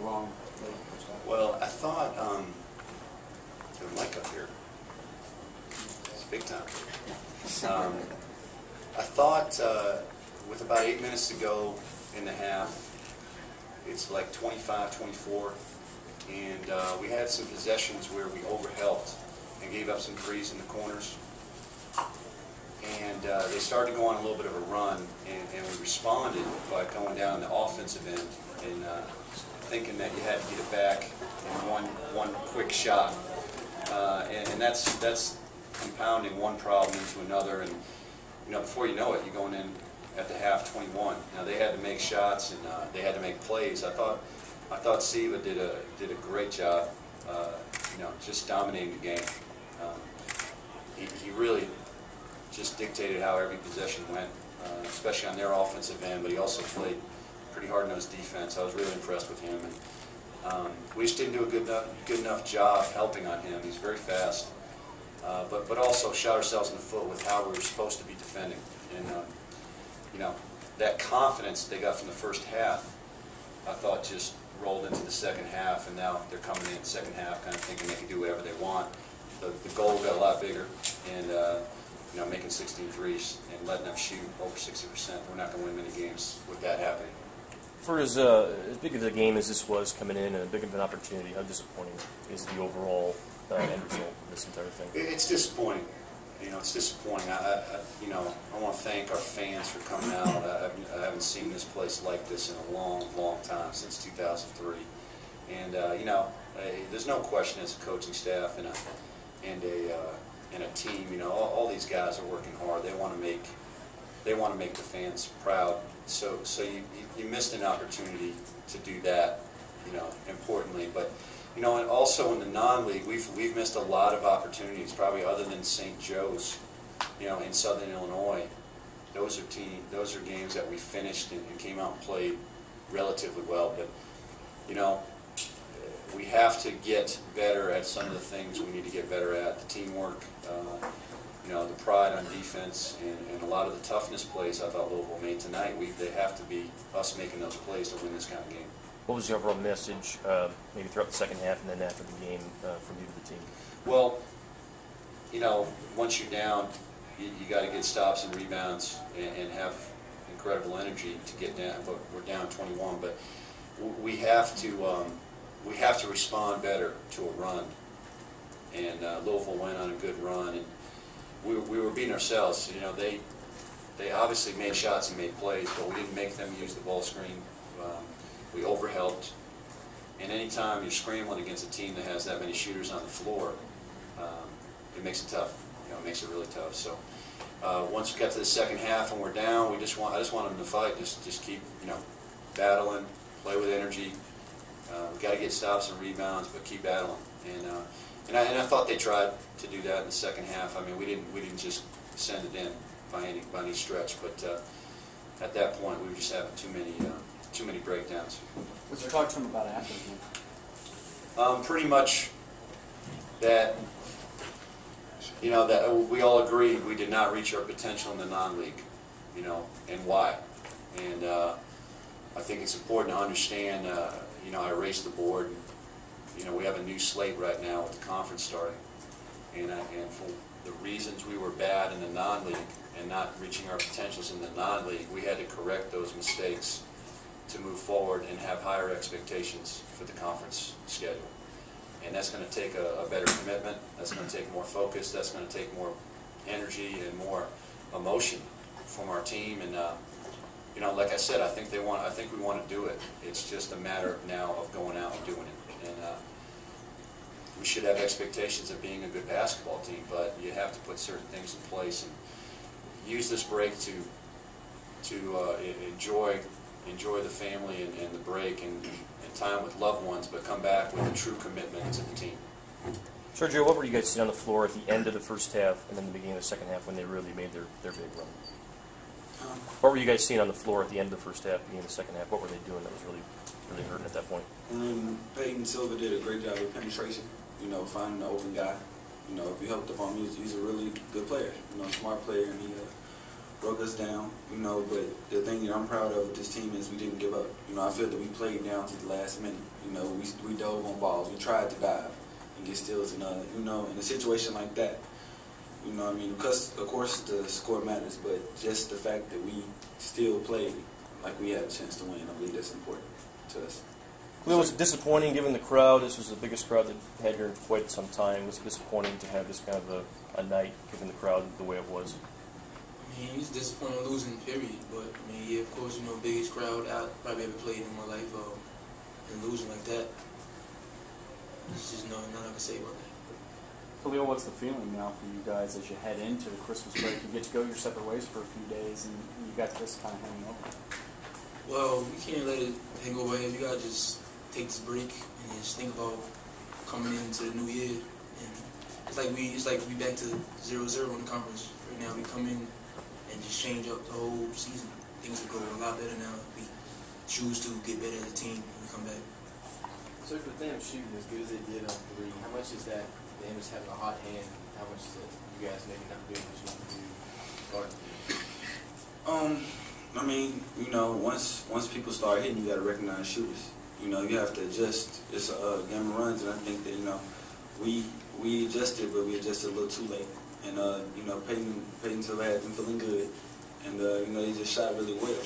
wrong? Well, I thought, the mic up here, it's big time. I thought with about 8 minutes to go in the half, it's like 25-24, and we had some possessions where we overhelped and gave up some threes in the corners. And they started to go on a little bit of a run, and we responded by going down the offensive end and thinking that you had to get it back in one quick shot. And that's compounding one problem into another, and before you know it, you're going in at the half 21. Now they had to make shots and they had to make plays. I thought Siva did a great job, just dominating the game. He really just dictated how every possession went, especially on their offensive end, but he also played pretty hard-nosed defense. I was really impressed with him, and we just didn't do a good enough job helping on him. He's very fast, but also shot ourselves in the foot with how we were supposed to be defending. And that confidence they got from the first half, I thought just rolled into the second half, and now they're coming in the second half kind of thinking they can do whatever they want. The goal got a lot bigger, and making 16 threes and letting them shoot over 60%. We're not going to win many games with that happening. For as big of a game as this was coming in, and as big of an opportunity, how disappointing is the overall end result of this entire thing? It's disappointing. It's disappointing. I want to thank our fans for coming out. I haven't seen this place like this in a long, long time, since 2003. And there's no question as a coaching staff and a team. All these guys are working hard. They want to make the fans proud. So you missed an opportunity to do that. Importantly, but. And also in the non-league, we've missed a lot of opportunities, probably other than St. Joe's, in Southern Illinois. Those are games that we finished and came out and played relatively well. But we have to get better at some of the things we need to get better at. The teamwork, the pride on defense, and a lot of the toughness plays I thought Louisville made tonight. They have to be us making those plays to win this kind of game. What was the overall message, maybe throughout the second half and then after the game, from you to the team? Well, once you're down, you got to get stops and rebounds and have incredible energy to get down. But we're down 21, but we have to respond better to a run. And Louisville went on a good run, and we were beating ourselves. They obviously made shots and made plays, but we didn't make them use the ball screen. We overhelped, and anytime you're scrambling against a team that has that many shooters on the floor, it makes it tough. It makes it really tough. So once we got to the second half and we're down, I just want them to fight. Just keep battling, play with energy. We got to get stops and rebounds, but keep battling. And I thought they tried to do that in the second half. I mean, we didn't just send it in by any stretch, but at that point we were just having too many breakdowns. Was there talk to him about after the game? Pretty much that that we all agreed we did not reach our potential in the non-league, and why. And I think it's important to understand. I erased the board. We have a new slate right now with the conference starting, and for the reasons we were bad in the non-league and not reaching our potentials in the non-league, we had to correct those mistakes to move forward and have higher expectations for the conference schedule. And that's going to take a better commitment. That's going to take more focus. That's going to take more energy and more emotion from our team. And like I said, I think we want to do it. It's just a matter now of going out and doing it. And we should have expectations of being a good basketball team, but you have to put certain things in place and use this break to enjoy the family and the break and time with loved ones, but come back with a true commitment to the team. Sergio, what were you guys seeing on the floor at the end of the first half and then the beginning of the second half when they really made their big run? What were you guys seeing on the floor at the end of the first half, beginning of the second half? What were they doing that was really hurting at that point? Peyton Silva did a great job with penetration, finding the open guy. If you helped up on him, he's a really good player, smart player, and he broke us down, you know, but the thing that I'm proud of with this team is we didn't give up. You know, I feel that we played down to the last minute. You know, we dove on balls. We tried to dive and get steals and, you know, in a situation like that, you know what I mean? Because, of course, the score matters, but just the fact that we still played like we had a chance to win, I believe that's important to us. Kahlil, was it disappointing given the crowd? This was the biggest crowd that had here in quite some time. Was it disappointing to have this kind of a night given the crowd the way it was? I mean, it's disappointing losing, period. But, I mean, yeah, of course, you know, biggest crowd I probably ever played in my life, and losing like that, there's just nothing I can say about that. Kahlil, what's the feeling now for you guys as you head into the Christmas break? You get to go your separate ways for a few days, and you got this kind of hanging over. Well, you can't let it hang over here. You gotta just take this break and just think about coming into the new year. And it's like we back to 0-0 in the conference right now. We come in and just change up the whole season. Things will go a lot better now if we choose to get better as a team when we come back. So for them shooting as good as they did on three, how much is that them just having a hot hand? How much is it you guys maybe not doing what you need to do? I mean, you know, once people start hitting, you got to recognize shooters. You know, you have to adjust. It's a game of runs, and I think that, you know, we adjusted, but we adjusted a little too late. And, you know, Peyton Silva had them feeling good, and, you know, they just shot really well.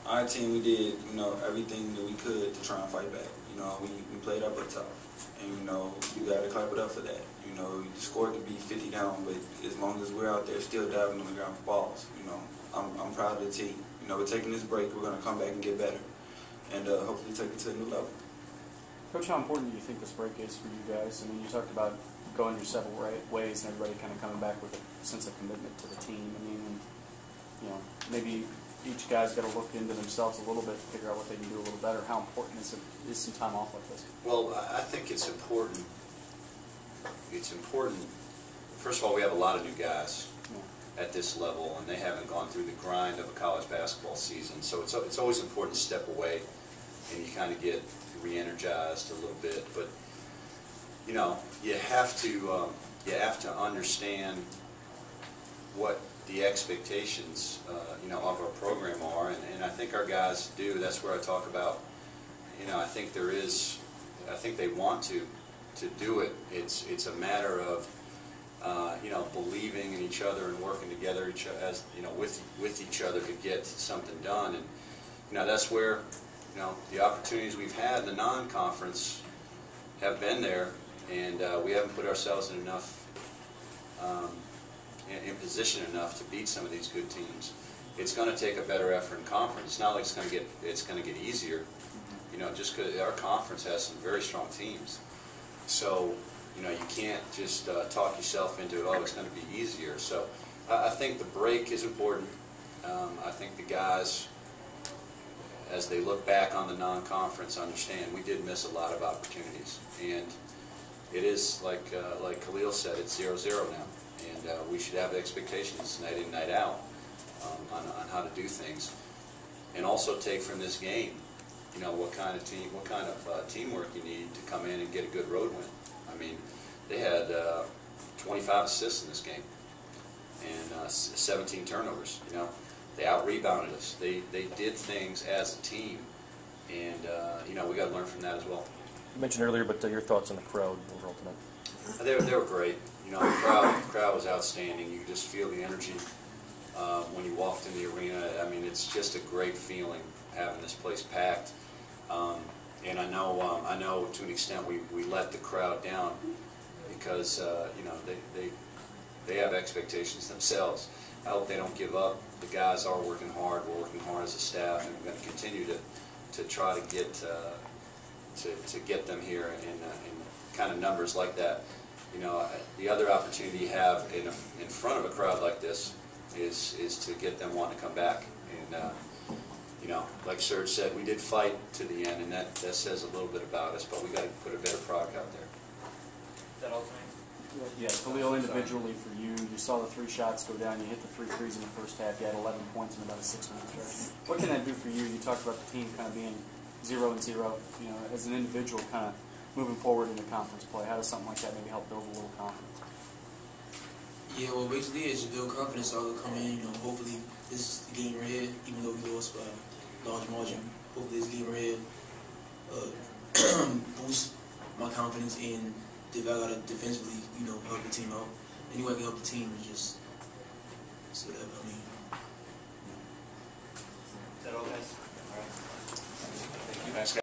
Our team, we did, you know, everything that we could to try and fight back. You know, we played up a tough, and, you know, you got to clap it up for that. You know, the score could be 50 down, but as long as we're out there still diving on the ground for balls, you know, I'm proud of the team. You know, we're taking this break. We're going to come back and get better, and hopefully take it to a new level. Coach, how important do you think this break is for you guys? I mean, you talked about going your several ways and everybody kind of coming back with a sense of commitment to the team. I mean, you know, maybe each guy's got to look into themselves a little bit to figure out what they can do a little better. How important is some time off like this? Well, I think it's important. It's important. First of all, we have a lot of new guys at this level, and they haven't gone through the grind of a college basketball season. So it's always important to step away and you kind of get re-energized a little bit. But you know, you have to understand what the expectations you know, of our program are, and I think our guys do. That's where I talk about, you know, I think they want to do it. It's a matter of you know, believing in each other and working together as you know, with each other to get something done. And you know, that's where, you know, the opportunities we've had in the non-conference have been there, and we haven't put ourselves in enough in position enough to beat some of these good teams. It's going to take a better effort in conference. It's not like it's going to get easier, you know, just because our conference has some very strong teams. So, you know, you can't just talk yourself into it, oh, it's going to be easier. So I think the break is important. I think the guys, as they look back on the non-conference, understand we did miss a lot of opportunities. And it is, like Kahlil said, it's 0-0 now. And we should have expectations night in, night out on how to do things. And also take from this game, you know, what kind of teamwork you need to come in and get a good road win. I mean, they had 25 assists in this game and 17 turnovers. You know, they out-rebounded us. They did things as a team, and you know, we got to learn from that as well. You mentioned earlier, but your thoughts on the crowd overall tonight? They were great. You know, the crowd was outstanding. You could just feel the energy when you walked in the arena. I mean, it's just a great feeling having this place packed. And I know to an extent we let the crowd down because you know, they have expectations themselves. I hope they don't give up. The guys are working hard. We're working hard as a staff, and we're going to continue to try to get them here in kind of numbers like that. You know, the other opportunity you have in front of a crowd like this is to get them wanting to come back. And you know, like Serge said, we did fight to the end, and that says a little bit about us. But we got to put a better product out there. Is that all tonight? Yeah, Kahlil, individually for you, you saw the 3 shots go down. You hit the 3 threes in the first half. You had 11 points in about a 6-minute stretch. What can that do for you? You talked about the team kind of being 0-0. You know, as an individual, kind of moving forward in the conference play. How does something like that maybe help build a little confidence? Yeah, well, basically, it's just build confidence. So I'll come in, hopefully this game right here, even though we lost by a large margin, hopefully this game right here boost my confidence and develop defensively, help the team out. Any way I can help the team is just so that,